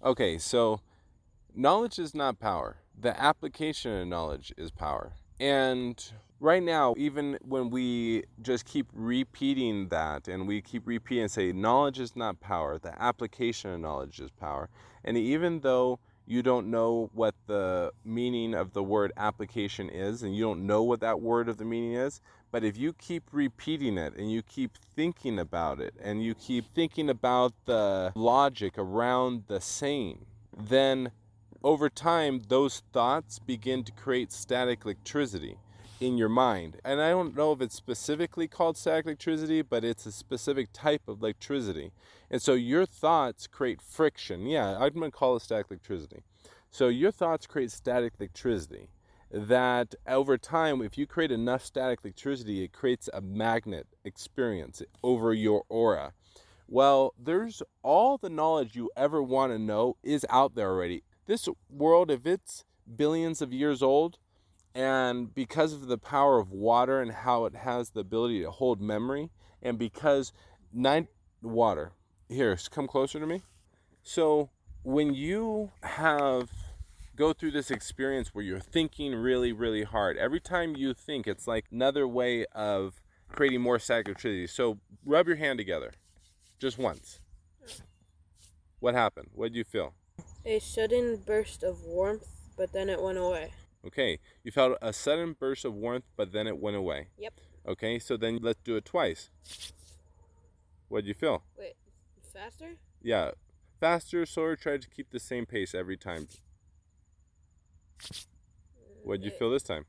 Okay, so knowledge is not power. The application of knowledge is power. And right now, even when we just keep repeating that and we keep repeating and say, knowledge is not power, the application of knowledge is power. And even though you don't know what the meaning of the word application is, and you don't know what that word of the meaning is, but if you keep repeating it and you keep thinking about it and you keep thinking about the logic around the saying, then over time, those thoughts begin to create static electricity in your mind. And I don't know if it's specifically called static electricity, but it's a specific type of electricity. And so your thoughts create friction. Yeah, I'm going to call it static electricity. So your thoughts create static electricity that over time, if you create enough static electricity, it creates a magnet experience over your aura. Well, there's all the knowledge you ever want to know is out there already. This world, if it's billions of years old, and because of the power of water and how it has the ability to hold memory, and because water, here, come closer to me. So when you go through this experience where you're thinking really, really hard, every time you think, it's like another way of creating more static electricity. So rub your hand together, just once. What happened? What did you feel? A sudden burst of warmth, but then it went away. Okay, you felt a sudden burst of warmth, but then it went away. Yep. Okay, so then let's do it twice. What did you feel? Wait, faster? Yeah, faster, slower, try to keep the same pace every time. What did you feel this time?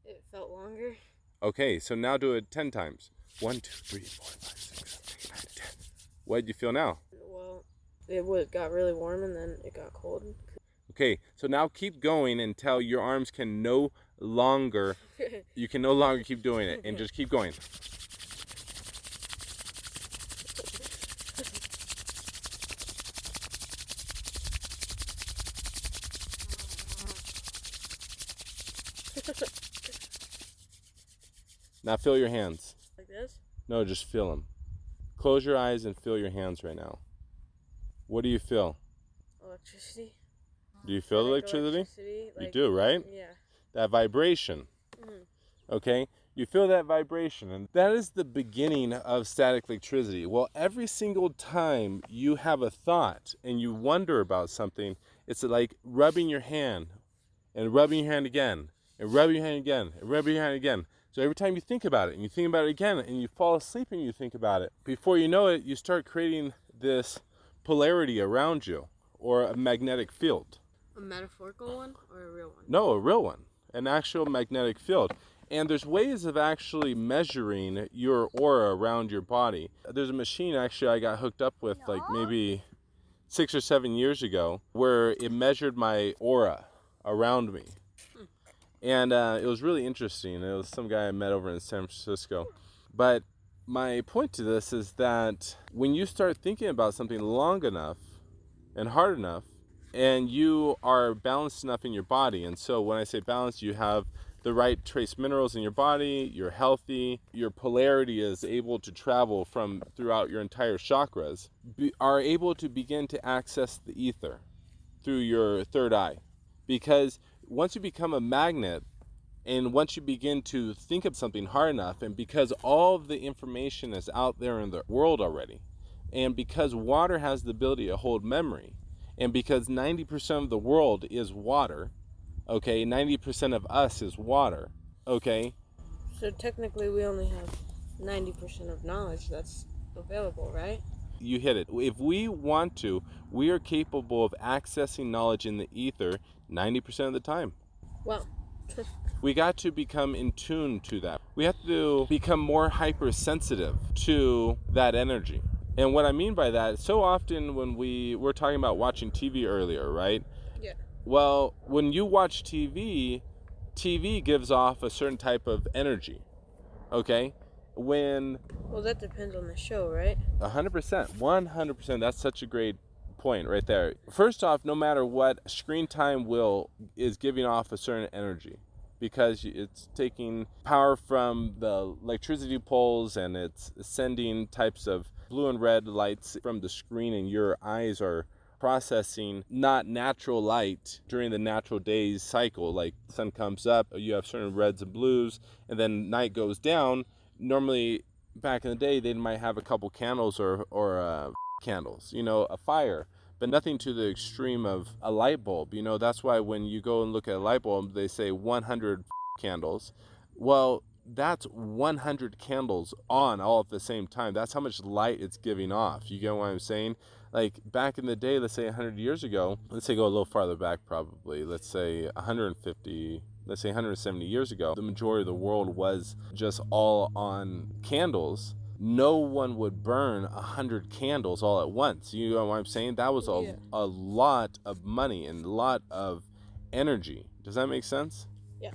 It felt longer. Okay, so now do it 10 times. 1, 2, 3, 4, 5, 6, 7, 8, 9, 10. What did you feel now? Well, it got really warm and then it got cold. Okay, so now keep going until your arms can no longer, you can no longer keep doing it, and just keep going. Now feel your hands. Like this? No, just feel them. Close your eyes and feel your hands right now. What do you feel? Electricity. Do you feel the electricity? You do, right? Yeah. That vibration. Okay? You feel that vibration, and that is the beginning of static electricity. Well, every single time you have a thought and you wonder about something, it's like rubbing your hand and rubbing your hand again and rubbing your hand again and rubbing your hand again. So every time you think about it and you think about it again and you fall asleep and you think about it, before you know it, you start creating this polarity around you, or a magnetic field. A metaphorical one or a real one? No, a real one, an actual magnetic field. And there's ways of actually measuring your aura around your body. There's a machine actually I got hooked up with like maybe 6 or 7 years ago where it measured my aura around me. And it was really interesting. It was some guy I met over in San Francisco. But my point to this is that when you start thinking about something long enough and hard enough, and you are balanced enough in your body, and so when I say balanced, you have the right trace minerals in your body, you're healthy, your polarity is able to travel from throughout your entire chakras, are able to begin to access the ether through your third eye. Because once you become a magnet, and once you begin to think of something hard enough, and because all of the information is out there in the world already, and because water has the ability to hold memory, and because 90% of the world is water, okay, 90% of us is water, okay? So technically we only have 90% of knowledge that's available, right? You hit it. If we want to, we are capable of accessing knowledge in the ether 90% of the time. Well, we got to become in tune to that. We have to become more hypersensitive to that energy. And what I mean by that, so often when we're talking about watching TV earlier, right? Yeah. Well, when you watch TV gives off a certain type of energy, okay? Well, that depends on the show, right? 100%. That's such a great point right there. First off, no matter what, screen time is giving off a certain energy, because it's taking power from the electricity poles and it's sending types of blue and red lights from the screen, and your eyes are processing not natural light during the natural day's cycle. Like the sun comes up, you have certain reds and blues, and then night goes down. Normally, back in the day, they might have a couple candles or candles, a fire, but nothing to the extreme of a light bulb. That's why when you go and look at a light bulb, they say 100 candles. Well, that's 100 candles on all at the same time. That's how much light it's giving off. You get what I'm saying? Like back in the day, let's say 100 years ago, let's say go a little farther back probably, let's say 150, let's say 170 years ago, the majority of the world was just all on candles. No one would burn 100 candles all at once. You know what I'm saying? That was a lot of money and a lot of energy. Does that make sense? Yeah.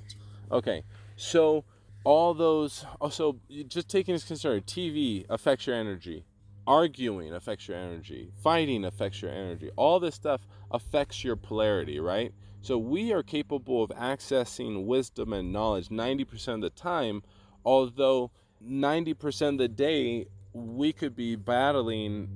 Okay, so all those, also just taking into consideration, TV affects your energy, arguing affects your energy, fighting affects your energy. All this stuff affects your polarity, right? So we are capable of accessing wisdom and knowledge 90% of the time, although 90% of the day we could be battling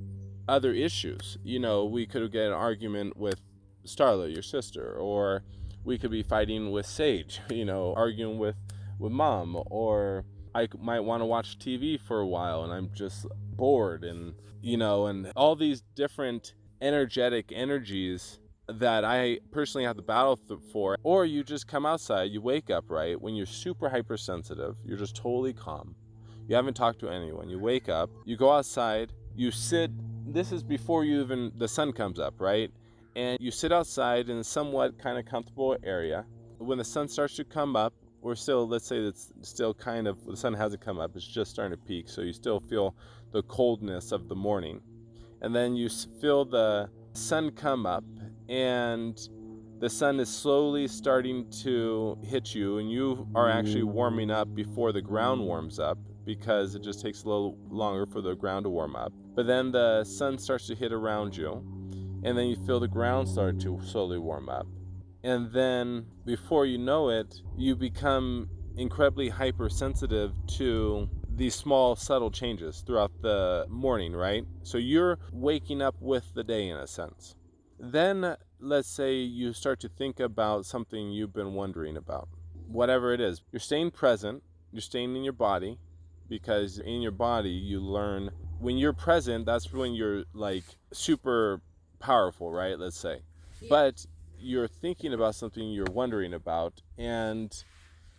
other issues. We could get an argument with Starla, your sister, or we could be fighting with Sage, arguing with mom, or I might want to watch TV for a while and I'm just bored, and and all these different energetic energies that I personally have to battle for. Or you just come outside, you wake up, right, when you're super hypersensitive, you're just totally calm, you haven't talked to anyone, you wake up, you go outside, you sit, this is before the sun comes up, right, and you sit outside in a somewhat kind of comfortable area. When the sun starts to come up, or still, let's say it's still kind of, the sun hasn't come up, it's just starting to peak, so you still feel the coldness of the morning. And then you feel the sun come up, and the sun is slowly starting to hit you, and you are actually warming up before the ground warms up, because it just takes a little longer for the ground to warm up. But then the sun starts to hit around you, and then you feel the ground start to slowly warm up. And then before you know it, you become incredibly hypersensitive to these small subtle changes throughout the morning, right? So you're waking up with the day in a sense. Then let's say you start to think about something you've been wondering about. Whatever it is, you're staying present, you're staying in your body, because in your body you learn, when you're present, that's when you're like super powerful, right? Let's say. Yeah. But you're thinking about something you're wondering about, and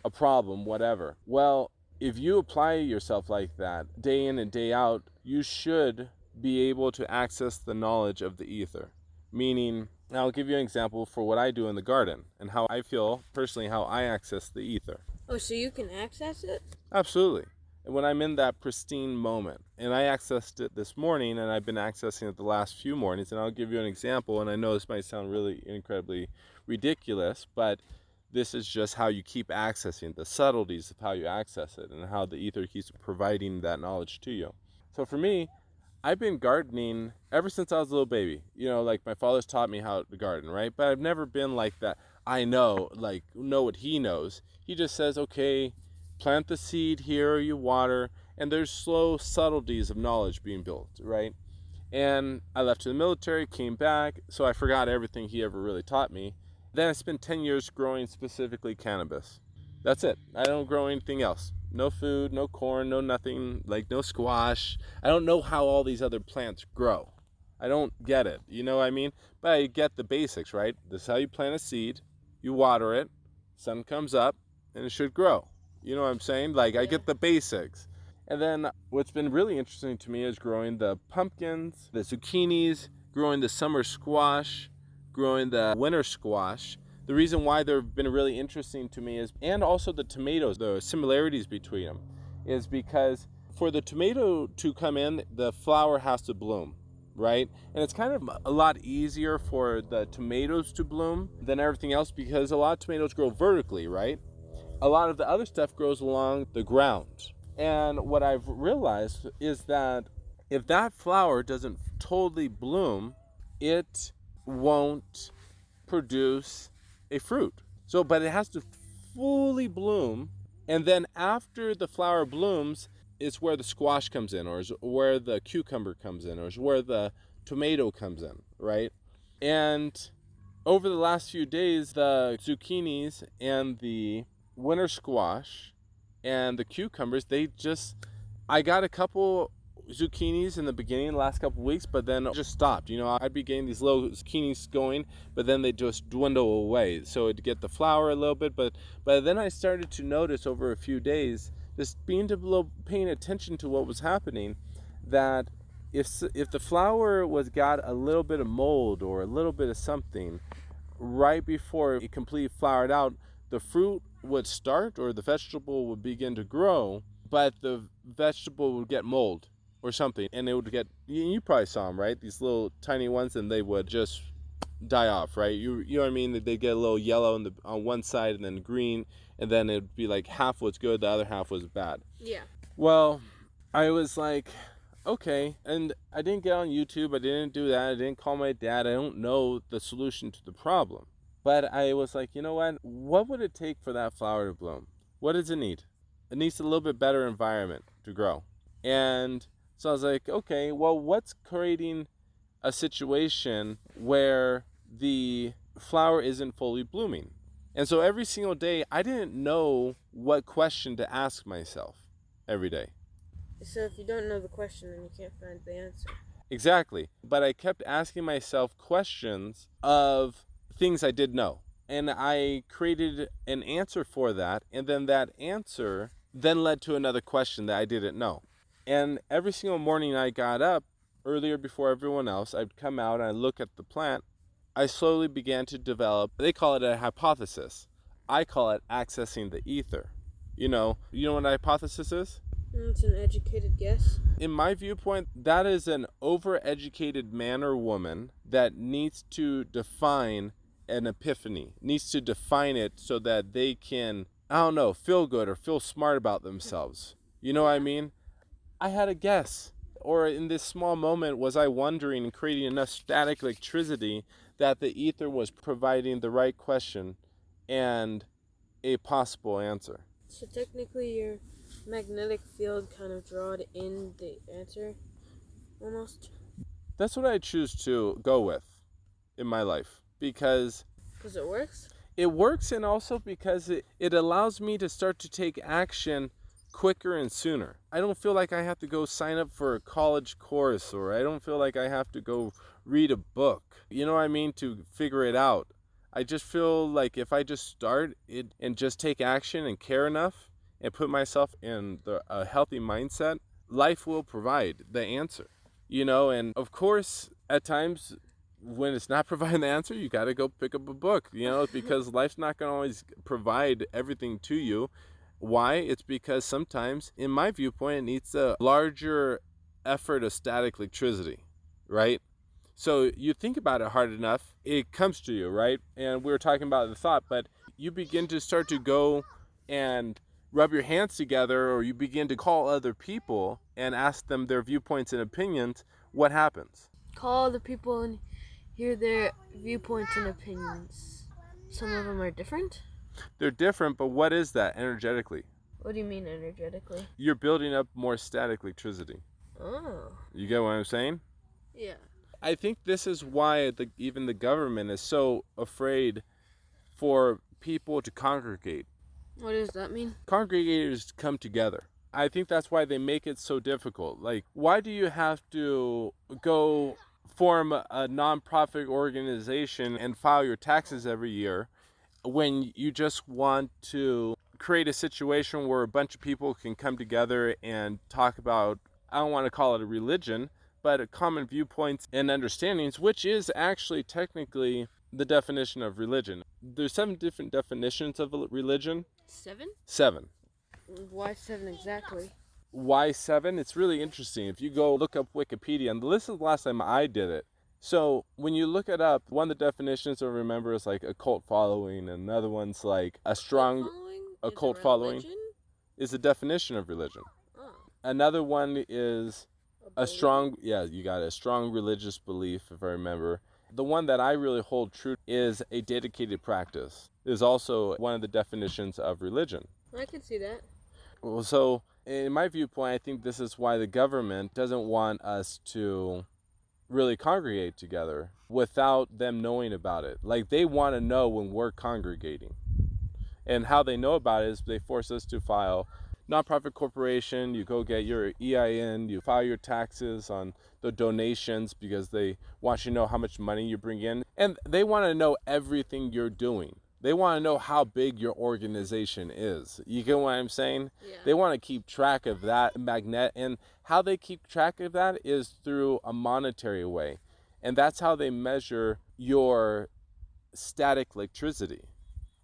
a problem, whatever. Well, if you apply yourself like that day in and day out, you should be able to access the knowledge of the ether. Meaning, I'll give you an example for what I do in the garden and how I feel personally, how I access the ether. Oh, so you can access it? Absolutely. And when I'm in that pristine moment, and I accessed it this morning, and I've been accessing it the last few mornings, and I'll give you an example, and I know this might sound really incredibly ridiculous, but this is just how you keep accessing the subtleties of how you access it and how the ether keeps providing that knowledge to you. So for me, I've been gardening ever since I was a little baby. Like my father's taught me how to garden, right? But I've never been like that. I know what he knows. He just says, okay, plant the seed here, you water, and there's slow subtleties of knowledge being built, right? And I left to the military, came back, so I forgot everything he ever really taught me. Then I spent 10 years growing specifically cannabis. That's it. I don't grow anything else. No food, no corn, no nothing, no squash. I don't know how all these other plants grow. I don't get it, you know what I mean? But I get the basics, right? This is how you plant a seed, you water it, sun comes up, and it should grow. You know what I'm saying? I get the basics. And then what's been really interesting to me is growing the pumpkins, the zucchinis, growing the summer squash, growing the winter squash. The reason why they've been really interesting to me is, and also the tomatoes, the similarities between them, is because for the tomato to come in, the flower has to bloom, right? And it's kind of a lot easier for the tomatoes to bloom than everything else, because a lot of tomatoes grow vertically, right? A lot of the other stuff grows along the ground. And what I've realized is that if that flower doesn't totally bloom, it won't produce a fruit. But it has to fully bloom, and then after the flower blooms, it's where the squash comes in, or is where the cucumber comes in, or is where the tomato comes in, right? And over the last few days, the zucchinis and the winter squash and the cucumbers, I got a couple zucchinis in the beginning, the last couple weeks, but then it just stopped. I'd be getting these little zucchinis going, but then they just dwindle away. So it'd get the flower a little bit, but then I started to notice over a few days, just paying attention to what was happening, that if the flower got a little bit of mold or a little bit of something right before it completely flowered out, the fruit would start, or the vegetable would begin to grow, but the vegetable would get mold or something, and it would get, you probably saw them, right? These little tiny ones, and they would just die off, right? You know what I mean? They get a little yellow on one side and then green, and then it'd be like half was good, the other half was bad. Yeah. Well, I was like, okay, and I didn't get on YouTube, I didn't do that, I didn't call my dad, I don't know the solution to the problem. But I was like, you know what would it take for that flower to bloom? What does it need? It needs a little bit better environment to grow. And so I was like, okay, well, what's creating a situation where the flower isn't fully blooming? And so every single day, I didn't know what question to ask myself every day. So if you don't know the question, then you can't find the answer. Exactly. But I kept asking myself questions of things I did know. And I created an answer for that. And then that answer then led to another question that I didn't know. And every single morning I got up earlier before everyone else, I'd come out and I'd look at the plant. I slowly began to develop, they call it a hypothesis. I call it accessing the ether. You know what a hypothesis is? It's an educated guess. In my viewpoint, that is an overeducated man or woman that needs to define an epiphany, needs to define it so that they can, feel good or feel smart about themselves. You know what I mean? I had a guess. Or in this small moment, was I wondering and creating enough static electricity that the ether was providing the right question and a possible answer? So technically your magnetic field kind of drawed in the answer, almost? That's what I choose to go with in my life. Because it works? It works, and also because it allows me to start to take action quicker and sooner. I don't feel like I have to go sign up for a college course, or I don't feel like I have to go read a book, you know what I mean, to figure it out. I just feel like if I just start it and just take action and care enough and put myself in a healthy mindset, life will provide the answer, and of course at times when it's not providing the answer, you got to go pick up a book, because life's not going to always provide everything to you. Why? It's because sometimes, in my viewpoint, it needs a larger effort of static electricity, right? So you think about it hard enough, it comes to you, right? And we were talking about the thought, but you begin to start to go and rub your hands together, or you begin to call other people and ask them their viewpoints and opinions, what happens? Call other people and hear their viewpoints and opinions. Some of them are different? They're different, but what is that energetically? What do you mean energetically? You're building up more static electricity. Oh. You get what I'm saying? Yeah. I think this is why even the government is so afraid for people to congregate. What does that mean? Congregators come together. I think that's why they make it so difficult. Like, why do you have to go form a nonprofit organization and file your taxes every year when you just want to create a situation where a bunch of people can come together and talk about, I don't want to call it a religion, but a common viewpoints and understandings, which is actually technically the definition of religion. There's 7 different definitions of religion. 7? 7. Why 7 exactly? Why 7? It's really interesting. If you go look up Wikipedia, and this is the last time I did it. So when you look it up, one of the definitions to remember is like a cult following, and another one's like a strong cult following is the definition of religion. Oh. Another one is a strong, you got it, a strong religious belief, if I remember. The one that I really hold true is a dedicated practice. Is also one of the definitions of religion. I can see that. Well, so in my viewpoint, I think this is why the government doesn't want us to really congregate together without them knowing about it. Like, they want to know when we're congregating. And how they know about it is they force us to file nonprofit corporation. You go get your EIN, you file your taxes on the donations because they want you to know how much money you bring in. And they want to know everything you're doing. They want to know how big your organization is. You get what I'm saying? Yeah. They want to keep track of that magnet. And how they keep track of that is through a monetary way. And that's how they measure your static electricity,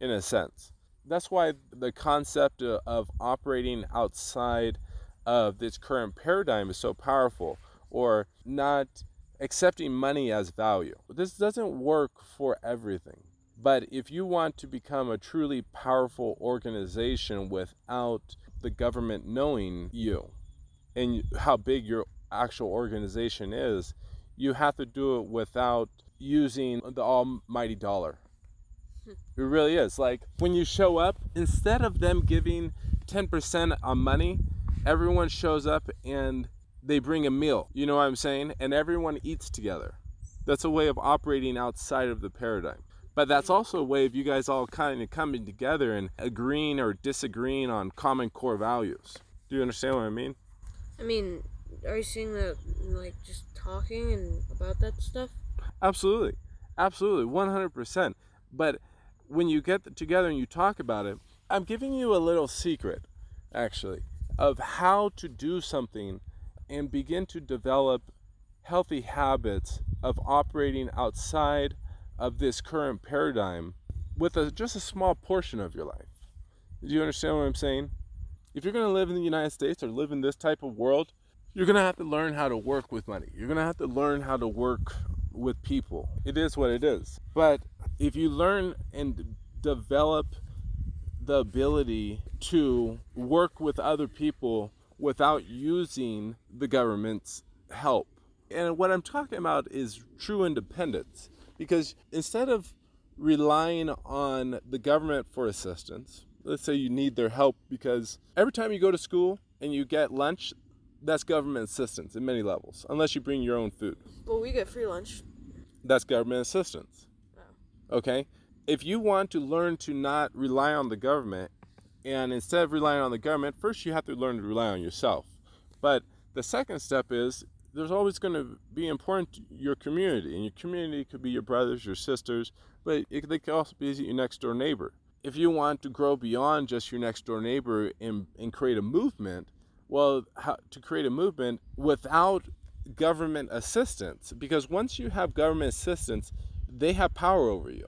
in a sense. That's why the concept of operating outside of this current paradigm is so powerful, or not accepting money as value. This doesn't work for everything. But if you want to become a truly powerful organization without the government knowing you and how big your actual organization is, you have to do it without using the almighty dollar. It really is. Like, when you show up, instead of them giving 10% on money, everyone shows up and they bring a meal. You know what I'm saying? And everyone eats together. That's a way of operating outside of the paradigm. But that's also a way of you guys all kind of coming together and agreeing or disagreeing on common core values. Do you understand what I mean? I mean, are you saying that, like, just talking and about that stuff? Absolutely. Absolutely. 100%. But when you get together and you talk about it, I'm giving you a little secret, actually, of how to do something and begin to develop healthy habits of operating outside of this current paradigm with just a small portion of your life. Do you understand what I'm saying? If you're going to live in the United States or live in this type of world, you're going to have to learn how to work with money. You're going to have to learn how to work with people. It is what it is. But if you learn and develop the ability to work with other people without using the government's help, and what I'm talking about is true independence. Because instead of relying on the government for assistance, let's say you need their help because every time you go to school and you get lunch, that's government assistance in many levels, unless you bring your own food. Well, we get free lunch. That's government assistance. Oh. Okay? If you want to learn to not rely on the government, and instead of relying on the government, first you have to learn to rely on yourself. But the second step is there's always going to be important to your community, and your community could be your brothers, your sisters, but they could also be your next door neighbor. If you want to grow beyond just your next door neighbor and create a movement, well, to create a movement without government assistance, because once you have government assistance, they have power over you.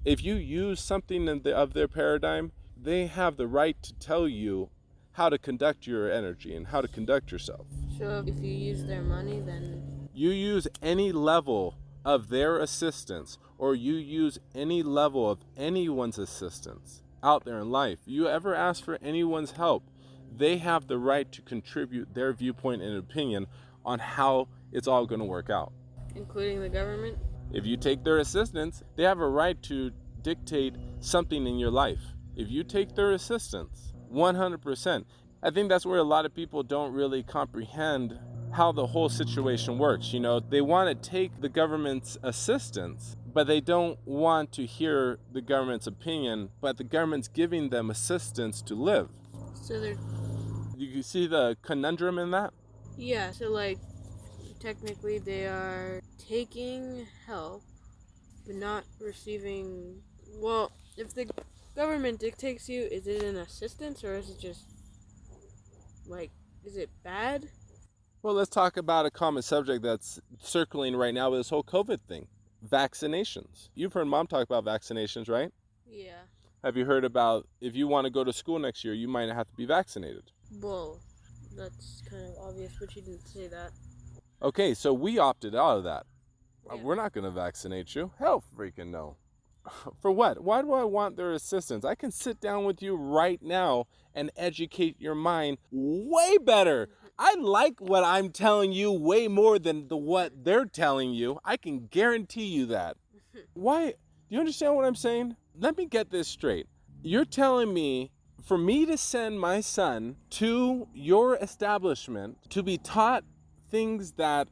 If you use something of their paradigm, they have the right to tell you how to conduct your energy and how to conduct yourself. So if you use their money, then You use any level of their assistance, or you use any level of anyone's assistance out there in life, you ever ask for anyone's help, they have the right to contribute their viewpoint and opinion on how it's all going to work out. including the government. If you take their assistance, they have a right to dictate something in your life. If you take their assistance, 100%. I think that's where a lot of people don't really comprehend how the whole situation works. You know, they want to take the government's assistance, but they don't want to hear the government's opinion, but the government's giving them assistance to live. So they're, You see the conundrum in that? yeah, so like, technically they are taking help, but not receiving, well, if the government dictates you, is it an assistance, or is it just, like, is it bad? Well, let's talk about a common subject that's circling right now with this whole COVID thing. Vaccinations. You've heard Mom talk about vaccinations, right? Yeah. Have you heard about if you want to go to school next year, you might have to be vaccinated? Well, that's kind of obvious, but you didn't say that. Okay, so we opted out of that. Yeah. We're not going to vaccinate you. Hell freaking no. For what? Why do I want their assistance? I can sit down with you right now and educate your mind way better. I like what I'm telling you way more than what they're telling you. I can guarantee you that. Why? Do you understand what I'm saying? Let me get this straight. You're telling me for me to send my son to your establishment to be taught things that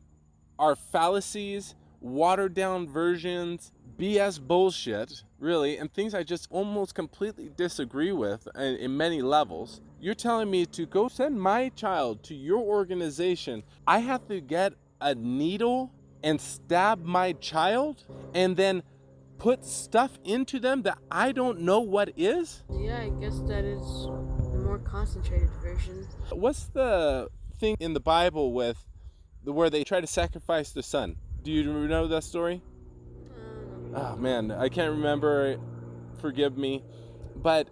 are fallacies, watered down versions, BS bullshit, really, and things I just almost completely disagree with in many levels. You're telling me to go send my child to your organization. I have to get a needle and stab my child and then put stuff into them that I don't know what is? Yeah, I guess that is the more concentrated version. What's the thing in the Bible with where they try to sacrifice their son? Do you know that story? Oh man, I can't remember. Forgive me, but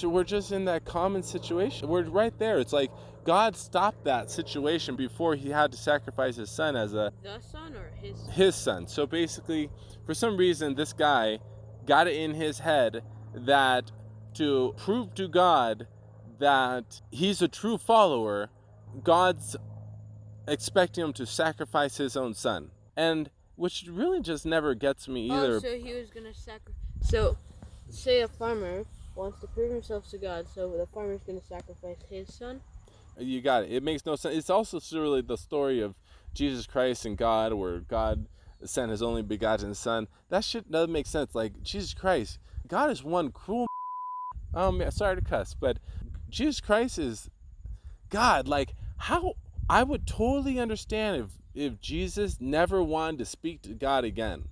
we're just in that common situation. We're right there. It's like God stopped that situation before he had to sacrifice his son as The son or his son? his son. So basically, for some reason, this guy got it in his head that to prove to God that he's a true follower, God's expecting him to sacrifice his own son. And which really just never gets me either. Oh, so he was gonna So, say a farmer wants to prove himself to God, so the farmer's gonna sacrifice his son? You got it. It makes no sense. It's also really the story of Jesus Christ and God, where God sent his only begotten son. That shit doesn't make sense. Like, Jesus Christ, God is one cruel sorry to cuss, but Jesus Christ is God. Like, how I would totally understand if Jesus never wanted to speak to God again.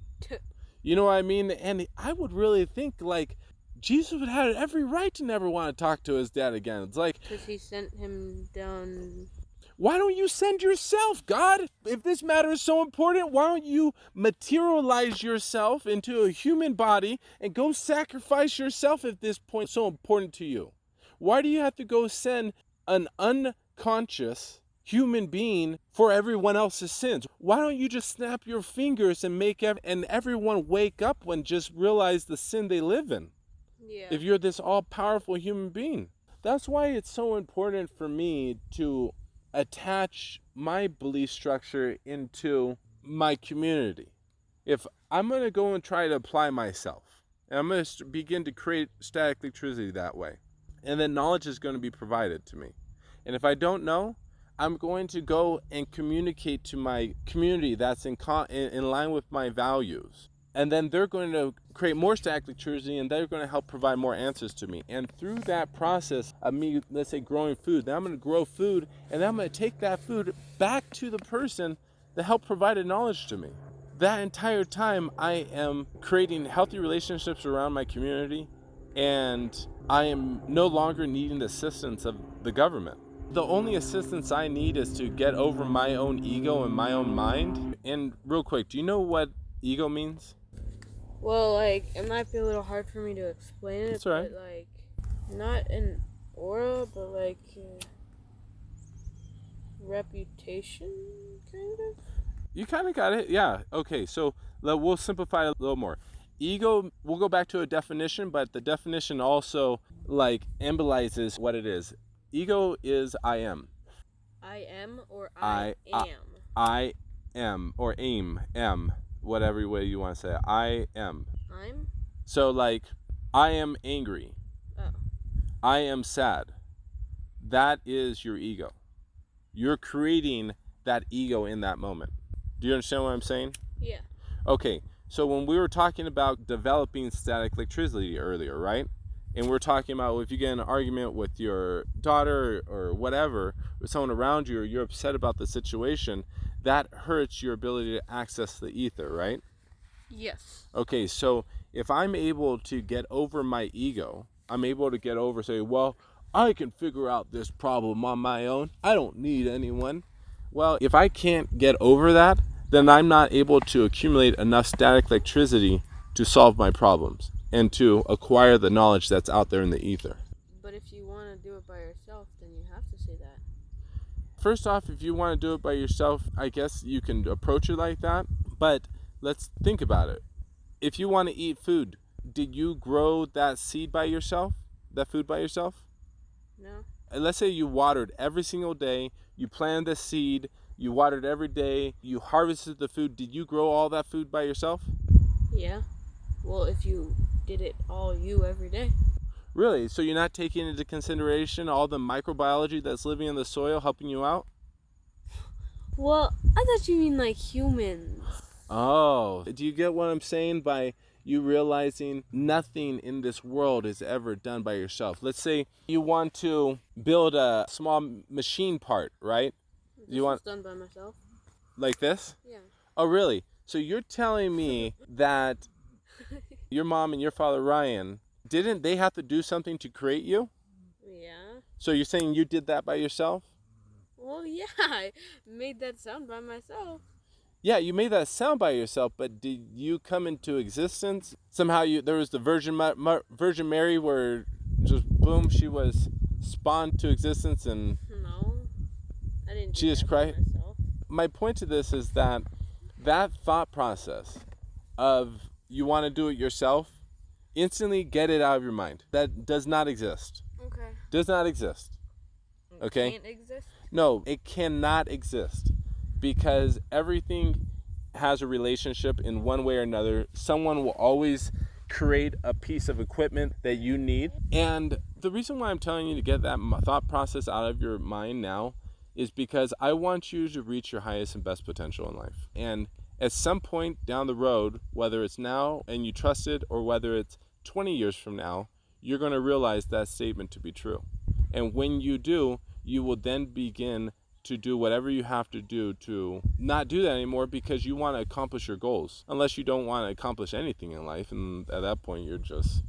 You know what I mean? And I would really think, like, Jesus would have every right to never want to talk to his dad again. It's like, because he sent him down. Why don't you send yourself, God? If this matter is so important, why don't you materialize yourself into a human body and go sacrifice yourself if this point is so important to you? Why do you have to go send an unconscious human being for everyone else's sins? Why don't you just snap your fingers and make everyone wake up and just realize the sin they live in? Yeah. If you're this all-powerful human being. That's why it's so important for me to attach my belief structure into my community. If I'm going to go and try to apply myself, and I'm going to begin to create static electricity that way, and then knowledge is going to be provided to me. And if I don't know, I'm going to go and communicate to my community that's in line with my values. And then they're going to create more static electricity, and they're going to help provide more answers to me. And through that process of me, let's say, growing food, then I'm going to grow food, and then I'm going to take that food back to the person that helped provide the knowledge to me. That entire time, I am creating healthy relationships around my community, and I am no longer needing the assistance of the government. The only assistance I need is to get over my own ego and my own mind. And real quick, do you know what ego means? Well, like, it might be a little hard for me to explain it, That's right. but, like, not an aura, but, like, reputation, kind of? You kind of got it, yeah. Okay, so we'll simplify it a little more. Ego, we'll go back to a definition, but the definition also, like, embolizes what it is. Ego is I am. I am or I am? I am, or am. Whatever way you want to say it. I am. I'm? So, like, I am angry. Oh. I am sad. That is your ego. You're creating that ego in that moment. Do you understand what I'm saying? Yeah. Okay, so when we were talking about developing static electricity earlier, right? And we're talking about if you get in an argument with your daughter or whatever, or someone around you, or you're upset about the situation, that hurts your ability to access the ether, right? Yes. Okay, so if I'm able to get over my ego, I'm able to get over, say, well, I can figure out this problem on my own. I don't need anyone. Well, if I can't get over that, then I'm not able to accumulate enough static electricity to solve my problems and to acquire the knowledge that's out there in the ether. But if you want to do it by yourself, then you have to say that. First off, if you want to do it by yourself, I guess you can approach it like that, but let's think about it. If you want to eat food, did you grow that seed by yourself? That food by yourself? No. And let's say you watered every single day, you planted the seed, you watered every day, you harvested the food. Did you grow all that food by yourself? Yeah. Well, if you did it all you every day. Really? So you're not taking into consideration all the microbiology that's living in the soil helping you out? Well, I thought you mean like humans. Oh, do you get what I'm saying by you realizing nothing in this world is ever done by yourself? Let's say you want to build a small machine part, right? This You was want done by myself. like this? Yeah. Oh, really? So you're telling me that your mom and your father Ryan, didn't they have to do something to create you? Yeah. So you're saying you did that by yourself? Well, yeah, I made that sound by myself. Yeah, you made that sound by yourself, but did you come into existence? Somehow there was the Virgin Mary where just boom, she was spawned to existence, and No, I didn't do Jesus that by Christ. myself. My point to this is that thought process of you want to do it yourself, instantly get it out of your mind. That does not exist. Okay. Does not exist. Okay? Can't exist? No, it cannot exist because everything has a relationship in one way or another. Someone will always create a piece of equipment that you need. And the reason why I'm telling you to get that thought process out of your mind now is because I want you to reach your highest and best potential in life. And at some point down the road, whether it's now and you trust it or whether it's 20 years from now, you're going to realize that statement to be true. And when you do, you will then begin to do whatever you have to do to not do that anymore because you want to accomplish your goals. Unless you don't want to accomplish anything in life, and at that point you're just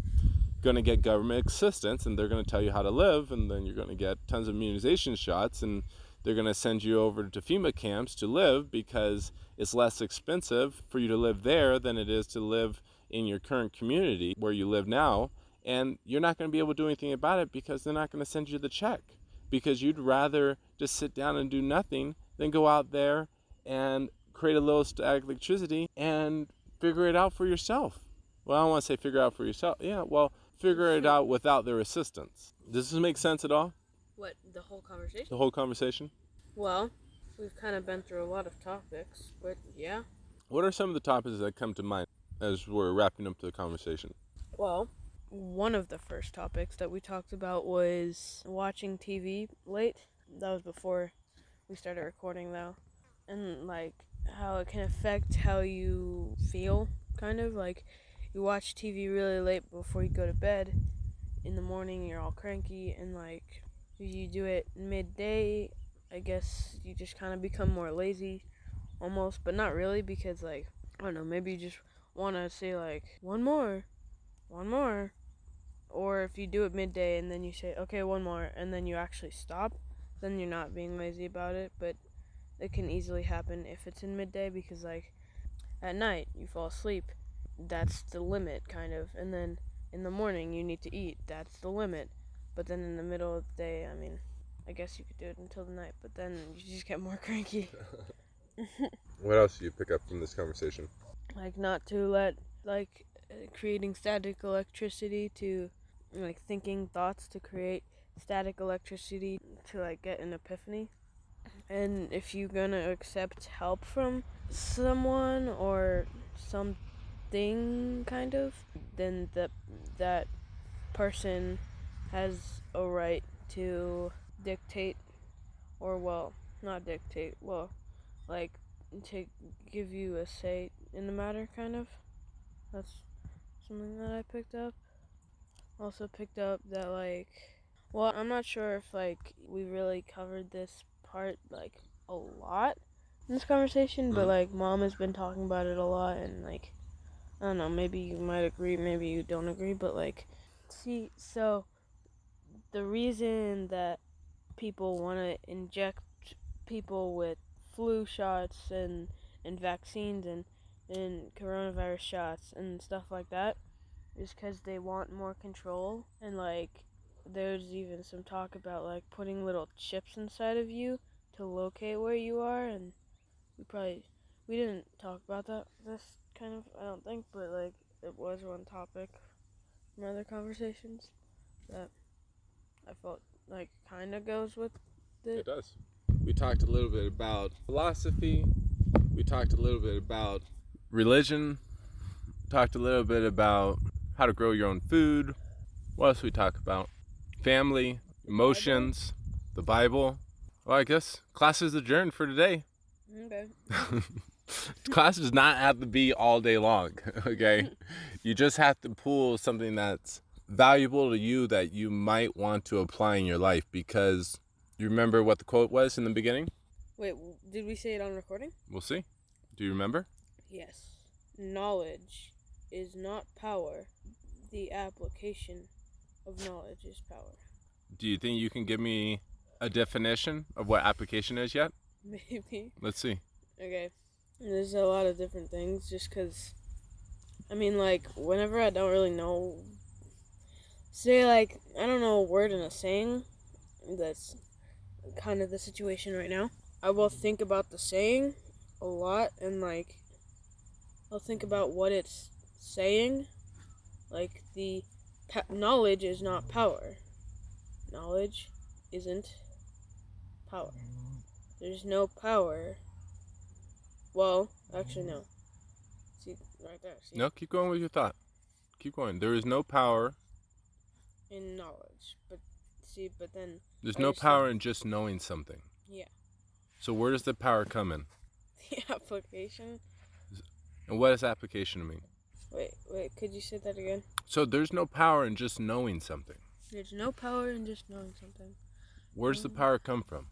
going to get government assistance and they're going to tell you how to live, and then you're going to get tons of immunization shots, and they're going to send you over to FEMA camps to live because it's less expensive for you to live there than it is to live in your current community where you live now. And you're not going to be able to do anything about it because they're not going to send you the check, because you'd rather just sit down and do nothing than go out there and create a little static electricity and figure it out for yourself. Well, I don't want to say figure it out for yourself. Yeah, well, figure it out without their assistance. Does this make sense at all? What, the whole conversation? The whole conversation? Well, we've kind of been through a lot of topics, but yeah. What are some of the topics that come to mind as we're wrapping up the conversation? Well, one of the first topics that we talked about was watching TV late. That was before we started recording, though. And, like, how it can affect how you feel, kind of. Like, you watch TV really late before you go to bed. In the morning, you're all cranky, and, like, if you do it midday, I guess you just kind of become more lazy, almost. But not really, because, like, I don't know, maybe you just want to say, like, one more. Or if you do it midday and then you say, okay, one more, and then you actually stop, then you're not being lazy about it. But it can easily happen if it's in midday, because, like, at night you fall asleep. That's the limit, kind of. And then in the morning you need to eat. That's the limit. But then in the middle of the day, I mean, I guess you could do it until the night, but then you just get more cranky. What else do you pick up from this conversation? Like, not to let, like, creating static electricity to, like, thinking thoughts to create static electricity to, like, get an epiphany. And if you're gonna accept help from someone or something, kind of, then that person has a right to dictate, or, well, not dictate, well, like, to give you a say in the matter, kind of. That's something that I picked up. Also picked up that, like, well, I'm not sure if, like, we really covered this part, like, a lot in this conversation, but, like, Mom has been talking about it a lot, and, like, I don't know, maybe you might agree, maybe you don't agree, but, like, see, so the reason that people want to inject people with flu shots and vaccines and coronavirus shots and stuff like that is because they want more control. And, like, there's even some talk about, like, putting little chips inside of you to locate where you are, and we didn't talk about this kind of, I don't think, but, like, it was one topic from other conversations that I felt like kind of goes with it. It does. We talked a little bit about philosophy. We talked a little bit about religion. Talked a little bit about how to grow your own food. What else we talk about? Family, emotions, the Bible. Well, I guess class is adjourned for today. Okay. Class does not have to be all day long, okay? You just have to pull something that's valuable to you that you might want to apply in your life, because you remember what the quote was in the beginning? Wait, did we say it on recording? We'll see. Do you remember? Yes. Knowledge is not power. The application of knowledge is power. Do you think you can give me a definition of what application is yet? Maybe. Let's see. Okay. There's a lot of different things just because, I mean, like, whenever I don't really know, say, like, I don't know a word in a saying, that's kind of the situation right now. I will think about the saying a lot, and, like, I'll think about what it's saying. Like, the knowledge is not power. Knowledge isn't power. There's no power. Well, actually, no. See, right there. See? No, keep going with your thought. Keep going. There is no power. In knowledge. But, see, but then... There's no power in just knowing something. Yeah. So where does the power come in? The application. And what does application mean? Wait, could you say that again? So there's no power in just knowing something. There's no power in just knowing something. Where does the power come from?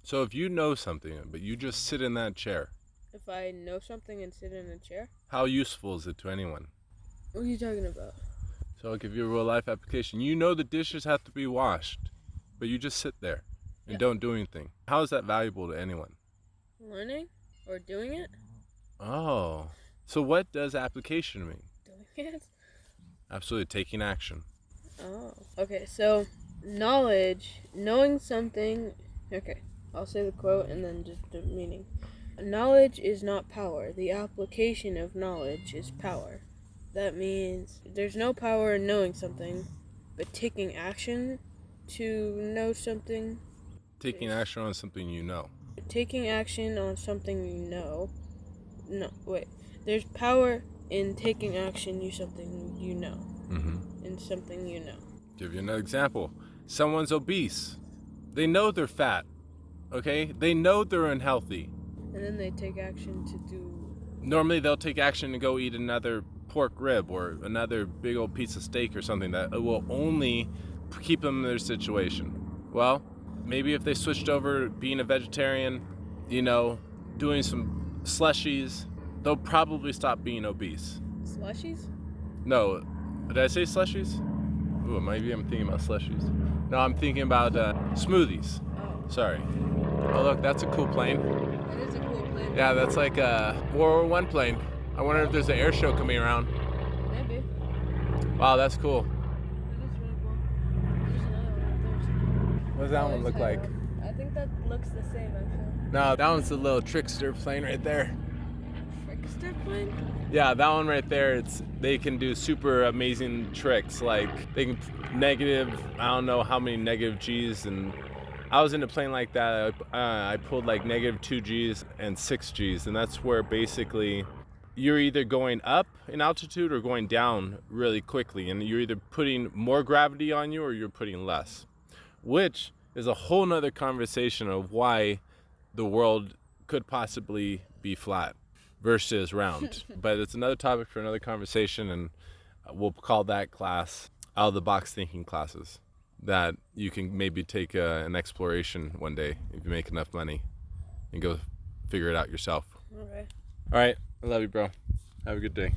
So if you know something, but you just sit in that chair, If I know something and sit in a chair? how useful is it to anyone? What are you talking about? So I'll give you a real life application. You know the dishes have to be washed, but you just sit there and don't do anything. How is that valuable to anyone? Learning? Or doing it? Oh, so what does application mean? Doing it? Absolutely, taking action. Oh. Okay, so knowledge, knowing something. Okay, I'll say the quote and then just the meaning. Knowledge is not power. The application of knowledge is power. That means there's no power in knowing something, but taking action to know something. Taking action on something you know. Taking action on something you know. No, wait. There's power in taking action you something you know. Mm-hmm. In something you know. Give you another example. Someone's obese. They know they're fat. Okay? They know they're unhealthy. And then they take action to do... Normally they'll take action to go eat another pork rib or another big old piece of steak or something that will only keep them in their situation. Well, maybe if they switched over being a vegetarian, doing some slushies, they'll probably stop being obese. Slushies? No, did I say slushies? Ooh, maybe I'm thinking about slushies. No, I'm thinking about smoothies. Oh. Sorry. Oh, look, that's a cool plane. That is a cool plane. Yeah, that's like a World War I plane. I wonder if there's an air show coming around. Maybe. Wow, that's cool. That is really cool. There's another one. What does that one look like? I think that looks the same, actually. No, that one's a little trickster plane right there. Trickster plane? Yeah, that one right there, they can do super amazing tricks. Like, they can negative, I don't know how many negative G's, and I was in a plane like that. I pulled like negative 2 G's and 6 G's, and that's where basically you're either going up in altitude or going down really quickly, and you're either putting more gravity on you or you're putting less, which is a whole nother conversation of why the world could possibly be flat versus round. But it's another topic for another conversation, and we'll call that class out of the box thinking classes that you can maybe take an exploration one day if you make enough money and go figure it out yourself. Okay. All right, I love you, bro. Have a good day.